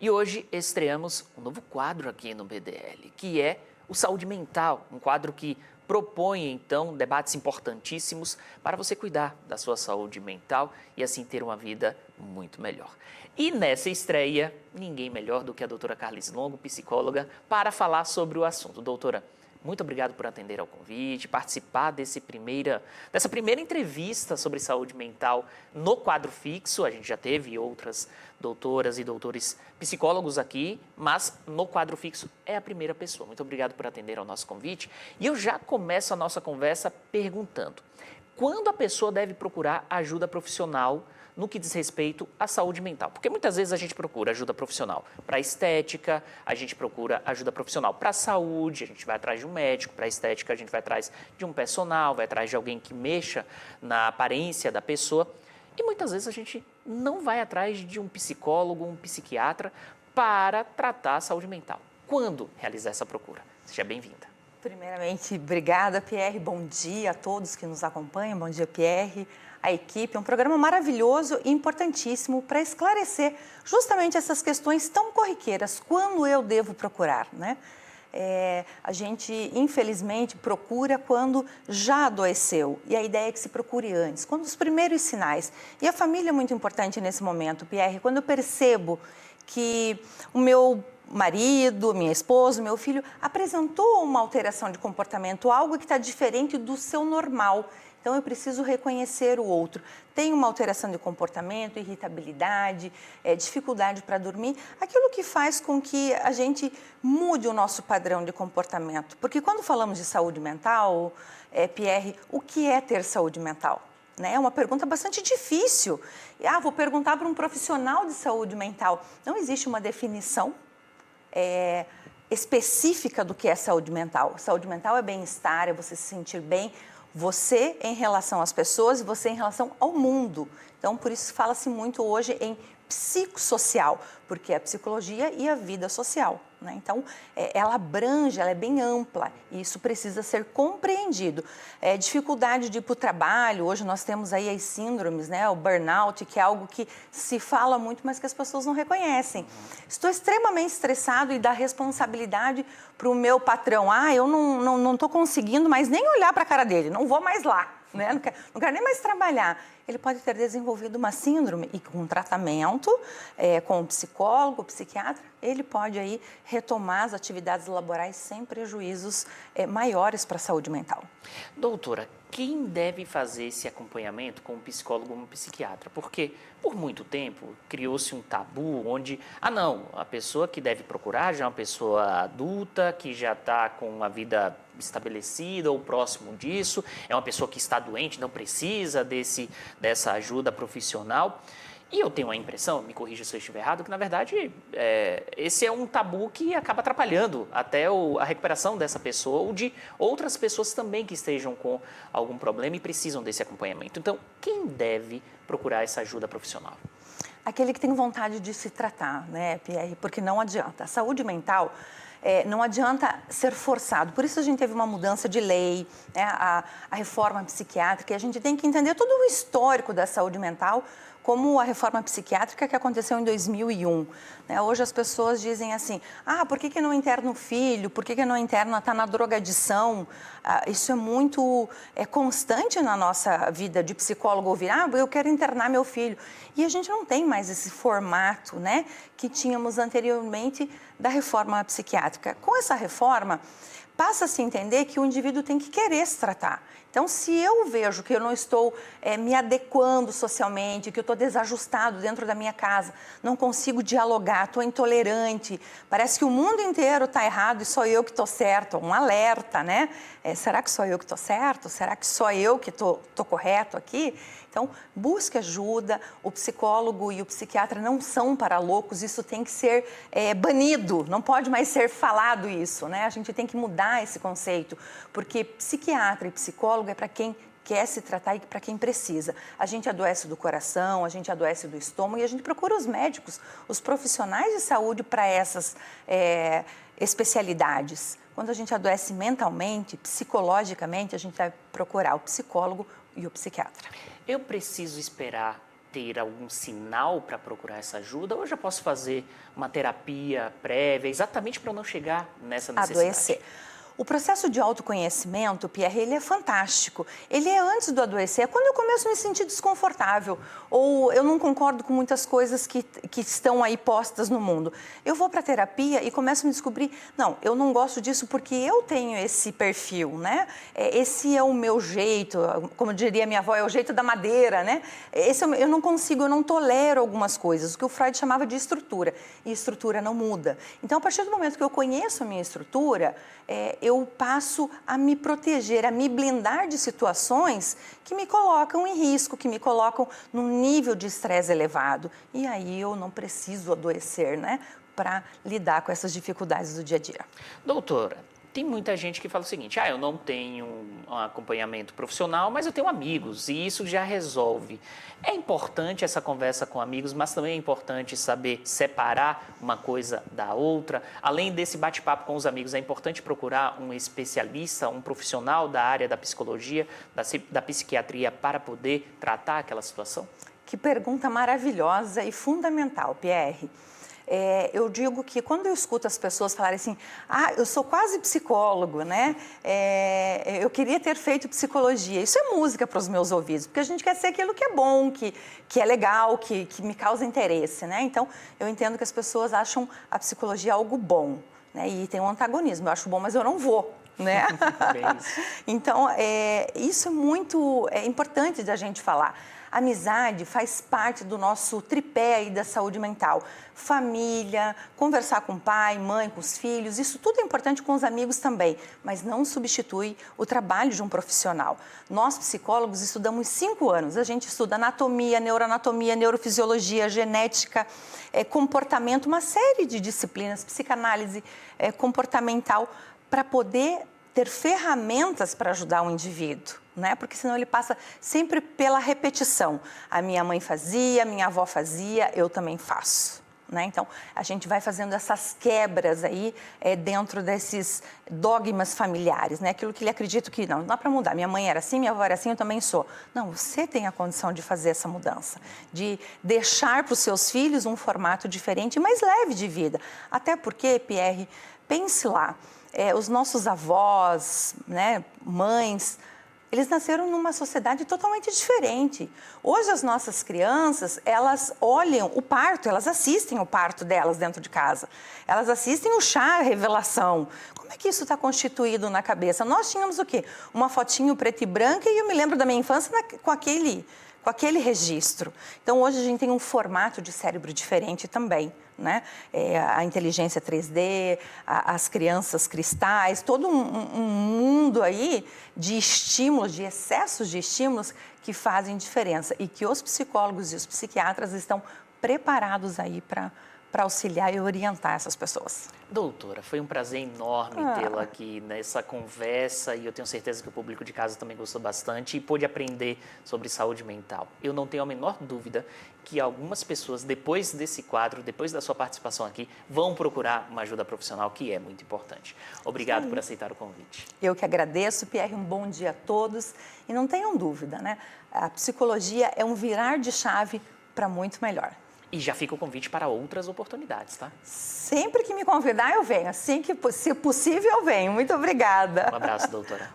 E hoje estreamos um novo quadro aqui no BDL, que é o Saúde Mental, um quadro que propõe, então, debates importantíssimos para você cuidar da sua saúde mental e assim ter uma vida muito melhor. E nessa estreia, ninguém melhor do que a doutora Carlis Longo, psicóloga, para falar sobre o assunto. Doutora, muito obrigado por atender ao convite, participar dessa primeira entrevista sobre saúde mental no quadro fixo. A gente já teve outras doutoras e doutores psicólogos aqui, mas no quadro fixo é a primeira pessoa. Muito obrigado por atender ao nosso convite. E eu já começo a nossa conversa perguntando: quando a pessoa deve procurar ajuda profissional no que diz respeito à saúde mental? Porque muitas vezes a gente procura ajuda profissional para estética, a gente procura ajuda profissional para a saúde, a gente vai atrás de um médico, para a estética a gente vai atrás de um personal, vai atrás de alguém que mexa na aparência da pessoa. E muitas vezes a gente não vai atrás de um psicólogo, um psiquiatra para tratar a saúde mental. Quando realizar essa procura? Seja bem-vinda. Primeiramente, obrigada, Pierre. Bom dia a todos que nos acompanham. Bom dia, Pierre, a equipe. É um programa maravilhoso e importantíssimo para esclarecer justamente essas questões tão corriqueiras. Quando eu devo procurar, né? A gente, infelizmente, procura quando já adoeceu. E a ideia é que se procure antes, quando os primeiros sinais. E a família é muito importante nesse momento, Pierre. Quando eu percebo que o meu marido, minha esposa, meu filho apresentou uma alteração de comportamento, algo que está diferente do seu normal. Então, eu preciso reconhecer o outro. Tem uma alteração de comportamento, irritabilidade, dificuldade para dormir, aquilo que faz com que a gente mude o nosso padrão de comportamento. Porque quando falamos de saúde mental, Pierre, o que é ter saúde mental? É uma pergunta bastante difícil. Vou perguntar para um profissional de saúde mental. Não existe uma definição específica do que é saúde mental. Saúde mental é bem-estar, é você se sentir bem, você em relação às pessoas e você em relação ao mundo. Então, por isso fala-se muito hoje em psicossocial, porque é a psicologia e a vida social, né? Então, ela abrange, ela é bem ampla e isso precisa ser compreendido. Dificuldade de ir para o trabalho, hoje nós temos aí as síndromes, né? O burnout, que é algo que se fala muito, mas que as pessoas não reconhecem. Estou extremamente estressado e dá responsabilidade para o meu patrão. Eu não estou conseguindo mais nem olhar para a cara dele, não vou mais lá, né? Não quero nem mais trabalhar. Ele pode ter desenvolvido uma síndrome e com tratamento, com o psicólogo, o psiquiatra, ele pode aí retomar as atividades laborais sem prejuízos maiores para a saúde mental. Doutora, quem deve fazer esse acompanhamento com um psicólogo ou um psiquiatra? Porque, por muito tempo, criou-se um tabu onde, a pessoa que deve procurar já é uma pessoa adulta, que já está com a vida estabelecida ou próximo disso, é uma pessoa que está doente, não precisa dessa ajuda profissional. E eu tenho a impressão, me corrija se eu estiver errado, que na verdade esse é um tabu que acaba atrapalhando até a recuperação dessa pessoa ou de outras pessoas também que estejam com algum problema e precisam desse acompanhamento. Então, quem deve procurar essa ajuda profissional? Aquele que tem vontade de se tratar, né, Pierre? Porque não adianta. A saúde mental não adianta ser forçado. Por isso a gente teve uma mudança de lei, né, a reforma psiquiátrica, e a gente tem que entender todo o histórico da saúde mental, como a reforma psiquiátrica que aconteceu em 2001. Hoje as pessoas dizem assim, por que não interna o filho? Por que não interna, está na drogadição? Isso é muito constante na nossa vida de psicólogo, ouvir, eu quero internar meu filho. E a gente não tem mais esse formato, né, que tínhamos anteriormente da reforma psiquiátrica. Com essa reforma, passa a se entender que o indivíduo tem que querer se tratar. Então, se eu vejo que eu não estou me adequando socialmente, que eu estou desajustado dentro da minha casa, não consigo dialogar, estou intolerante, parece que o mundo inteiro está errado e só eu que estou certo, um alerta, né? Será que só eu que estou certo? Será que só eu que estou correto aqui? Então, busque ajuda, o psicólogo e o psiquiatra não são para loucos, isso tem que ser banido, não pode mais ser falado isso, né? A gente tem que mudar esse conceito, porque psiquiatra e psicólogo é para quem quer se tratar e para quem precisa. A gente adoece do coração, a gente adoece do estômago e a gente procura os médicos, os profissionais de saúde para essas especialidades. Quando a gente adoece mentalmente, psicologicamente, a gente vai procurar o psicólogo e o psiquiatra. Eu preciso esperar ter algum sinal para procurar essa ajuda ou eu já posso fazer uma terapia prévia exatamente para não chegar nessa necessidade? Adoecer. O processo de autoconhecimento, Pierre, ele é fantástico. Ele é antes do adoecer, é quando eu começo a me sentir desconfortável ou eu não concordo com muitas coisas que estão aí postas no mundo. Eu vou para a terapia e começo a me descobrir, não, eu não gosto disso porque eu tenho esse perfil, né? Esse é o meu jeito, como diria minha avó, é o jeito da madeira, né? Eu não consigo, eu não tolero algumas coisas, o que o Freud chamava de estrutura, e estrutura não muda. Então, a partir do momento que eu conheço a minha estrutura, eu passo a me proteger, a me blindar de situações que me colocam em risco, que me colocam num nível de estresse elevado. E aí eu não preciso adoecer, né, para lidar com essas dificuldades do dia a dia. Doutora, tem muita gente que fala o seguinte, eu não tenho um acompanhamento profissional, mas eu tenho amigos e isso já resolve. É importante essa conversa com amigos, mas também é importante saber separar uma coisa da outra. Além desse bate-papo com os amigos, é importante procurar um especialista, um profissional da área da psicologia, da psiquiatria para poder tratar aquela situação? Que pergunta maravilhosa e fundamental, Pierre. Eu digo que quando eu escuto as pessoas falarem assim, eu sou quase psicólogo, né? Eu queria ter feito psicologia. Isso é música para os meus ouvidos, porque a gente quer ser aquilo que é bom, que é legal, que me causa interesse, né? Então, eu entendo que as pessoas acham a psicologia algo bom, né? E tem um antagonismo, eu acho bom, mas eu não vou. Né? Então, isso é muito importante da gente falar. A amizade faz parte do nosso tripé aí da saúde mental. Família, conversar com o pai, mãe, com os filhos, isso tudo é importante com os amigos também, mas não substitui o trabalho de um profissional. Nós, psicólogos, estudamos 5 anos. A gente estuda anatomia, neuroanatomia, neurofisiologia, genética, comportamento, uma série de disciplinas, psicanálise comportamental, para poder ter ferramentas para ajudar o indivíduo, né? Porque senão ele passa sempre pela repetição. A minha mãe fazia, a minha avó fazia, eu também faço, né? Então, a gente vai fazendo essas quebras aí dentro desses dogmas familiares, né? Aquilo que ele acredita que não dá para mudar. Minha mãe era assim, minha avó era assim, eu também sou. Não, você tem a condição de fazer essa mudança, de deixar para os seus filhos um formato diferente e mais leve de vida. Até porque, Pierre, pense lá, os nossos avós, né, mães, eles nasceram numa sociedade totalmente diferente. Hoje as nossas crianças, elas olham o parto, elas assistem o parto delas dentro de casa. Elas assistem o chá, a revelação. Como é que isso está constituído na cabeça? Nós tínhamos o quê? Uma fotinho preta e branca e eu me lembro da minha infância com aquele registro. Então, hoje a gente tem um formato de cérebro diferente também, né? A inteligência 3D, as crianças cristais, todo um mundo aí de estímulos, de excessos de estímulos que fazem diferença e que os psicólogos e os psiquiatras estão preparados aí para auxiliar e orientar essas pessoas. Doutora, foi um prazer enorme tê-la aqui nessa conversa e eu tenho certeza que o público de casa também gostou bastante e pôde aprender sobre saúde mental. Eu não tenho a menor dúvida que algumas pessoas, depois desse quadro, depois da sua participação aqui, vão procurar uma ajuda profissional, que é muito importante. Obrigado por aceitar o convite. Eu que agradeço, Pierre, um bom dia a todos. E não tenham dúvida, né? A psicologia é um virar de chave para muito melhor. E já fica o convite para outras oportunidades, tá? Sempre que me convidar, eu venho. Assim que, se possível, eu venho. Muito obrigada. Um abraço, doutora.